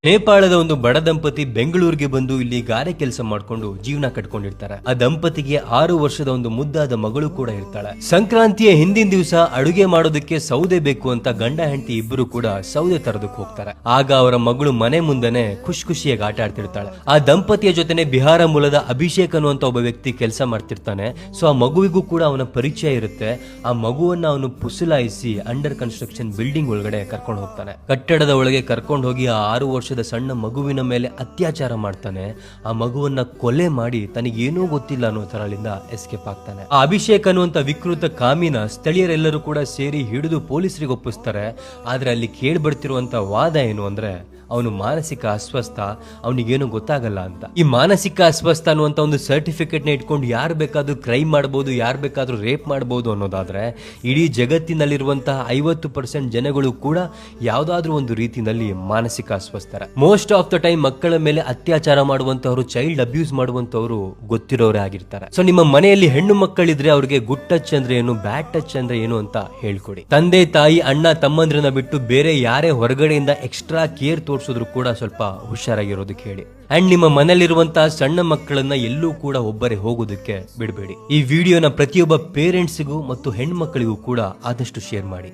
ನೇಪಾಳದ ಒಂದು ಬಡ ದಂಪತಿ ಬೆಂಗಳೂರಿಗೆ ಬಂದು ಇಲ್ಲಿ ಗಾರೆ ಕೆಲಸ ಮಾಡ್ಕೊಂಡು ಜೀವನ ಕಟ್ಕೊಂಡಿರ್ತಾರೆ. ಆ ದಂಪತಿಗೆ 6 ವರ್ಷದ ಒಂದು ಮುದ್ದಾದ ಮಗಳು ಕೂಡ ಇರ್ತಾಳೆ. ಸಂಕ್ರಾಂತಿಯ ಹಿಂದಿನ ದಿವಸ ಅಡುಗೆ ಮಾಡೋದಕ್ಕೆ ಸೌದೆ ಬೇಕು ಅಂತ ಗಂಡ ಹೆಂಡತಿ ಇಬ್ಬರು ಕೂಡ ಸೌದೆ ತರೋದಕ್ಕೆ ಹೋಗ್ತಾರೆ. ಆಗ ಅವರ ಮಗಳು ಮನೆ ಮುಂದೆನೆ ಖುಷಿಯಾಗಿ ಆಟ ಆಡ್ತಿರ್ತಾಳೆ. ಆ ದಂಪತಿಯ ಜೊತೆನೆ ಬಿಹಾರ ಮೂಲದ ಅಭಿಷೇಕ್ ಅನ್ನುವಂತ ಒಬ್ಬ ವ್ಯಕ್ತಿ ಕೆಲಸ ಮಾಡ್ತಿರ್ತಾನೆ. ಸೊ ಆ ಮಗುವಿಗೂ ಕೂಡ ಅವನ ಪರಿಚಯ ಇರುತ್ತೆ. ಆ ಮಗುವನ್ನ ಅವನು ಪುಸಲಾಯಿಸಿ ಅಂಡರ್ ಕನ್ಸ್ಟ್ರಕ್ಷನ್ ಬಿಲ್ಡಿಂಗ್ ಒಳಗಡೆ ಕರ್ಕೊಂಡು ಹೋಗ್ತಾನೆ. ಕಟ್ಟಡದ ಒಳಗೆ ಕರ್ಕೊಂಡು ಹೋಗಿ ಆ 6 ವರ್ಷದ ಸಣ್ಣ ಮಗುವಿನ ಮೇಲೆ ಅತ್ಯಾಚಾರ ಮಾಡ್ತಾನೆ. ಆ ಮಗುವನ್ನ ಕೊಲೆ ಮಾಡಿ ತನಗೇನೂ ಗೊತ್ತಿಲ್ಲ ಅನ್ನೋ ತರ ಅಲ್ಲಿಂದ ಎಸ್ಕೇಪ್ ಆಗ್ತಾನೆ. ಆ ಅಭಿಷೇಕ್ ಅನ್ನುವಂತ ವಿಕೃತ ಕಾಮಿನ ಸ್ಥಳೀಯರೆಲ್ಲರೂ ಕೂಡ ಸೇರಿ ಹಿಡಿದು ಪೊಲೀಸರಿಗೆ ಒಪ್ಪಿಸ್ತಾರೆ. ಆದ್ರೆ ಅಲ್ಲಿ ಕೇಳ್ಬರ್ತಿರುವಂತ ವಾದ ಏನು ಅಂದ್ರೆ ಅವನು ಮಾನಸಿಕ ಅಸ್ವಸ್ಥ, ಅವನಿಗೇನು ಗೊತ್ತಾಗಲ್ಲ ಅಂತ. ಈ ಮಾನಸಿಕ ಅಸ್ವಸ್ಥ ಅನ್ನುವಂತ ಒಂದು ಸರ್ಟಿಫಿಕೇಟ್ ನ ಇಟ್ಕೊಂಡು ಯಾರು ಬೇಕಾದ್ರೂ ಕ್ರೈಮ್ ಮಾಡಬಹುದು, ಯಾರು ಬೇಕಾದ್ರೂ ರೇಪ್ ಮಾಡಬಹುದು ಅನ್ನೋದಾದ್ರೆ ಇಡೀ ಜಗತ್ತಿನಲ್ಲಿರುವಂತಹ 50% ಜನಗಳು ಕೂಡ ಯಾವ್ದಾದ್ರೂ ಒಂದು ರೀತಿಯಲ್ಲಿ ಮಾನಸಿಕ ಅಸ್ವಸ್ಥರ. ಮೋಸ್ಟ್ ಆಫ್ ದ ಟೈಮ್ ಮಕ್ಕಳ ಮೇಲೆ ಅತ್ಯಾಚಾರ ಮಾಡುವಂತವ್ರು, ಚೈಲ್ಡ್ ಅಬ್ಯೂಸ್ ಮಾಡುವಂತವ್ರು ಗೊತ್ತಿರೋರೇ ಆಗಿರ್ತಾರೆ. ಸೊ ನಿಮ್ಮ ಮನೆಯಲ್ಲಿ ಹೆಣ್ಣು ಮಕ್ಕಳಿದ್ರೆ ಅವ್ರಿಗೆ ಗುಡ್ ಟಚ್ ಅಂದ್ರೆ ಏನು, ಬ್ಯಾಡ್ ಟಚ್ ಅಂದ್ರೆ ಏನು ಅಂತ ಹೇಳ್ಕೊಡಿ. ತಂದೆ ತಾಯಿ ಅಣ್ಣ ತಮ್ಮಂದ್ರನ್ನ ಬಿಟ್ಟು ಬೇರೆ ಯಾರೇ ಹೊರಗಡೆಯಿಂದ ಎಕ್ಸ್ಟ್ರಾ ಕೇರ್ ತೋರಿಸಿದ್ರು ಕೂಡ ಸ್ವಲ್ಪ ಹುಷಾರಾಗಿರೋದಕ್ಕೆ ಹೇಳಿ. ಅಂಡ್ ನಿಮ್ಮ ಮನೆಯಲ್ಲಿರುವಂತಹ ಸಣ್ಣ ಮಕ್ಕಳನ್ನ ಎಲ್ಲೂ ಕೂಡ ಒಬ್ಬರೇ ಹೋಗೋದಕ್ಕೆ ಬಿಡಬೇಡಿ. ಈ ವಿಡಿಯೋನ ಪ್ರತಿಯೊಬ್ಬ ಪೇರೆಂಟ್ಸ್ಗೂ ಮತ್ತು ಹೆಣ್ಮಕ್ಳಿಗೂ ಕೂಡ ಆದಷ್ಟು ಶೇರ್ ಮಾಡಿ.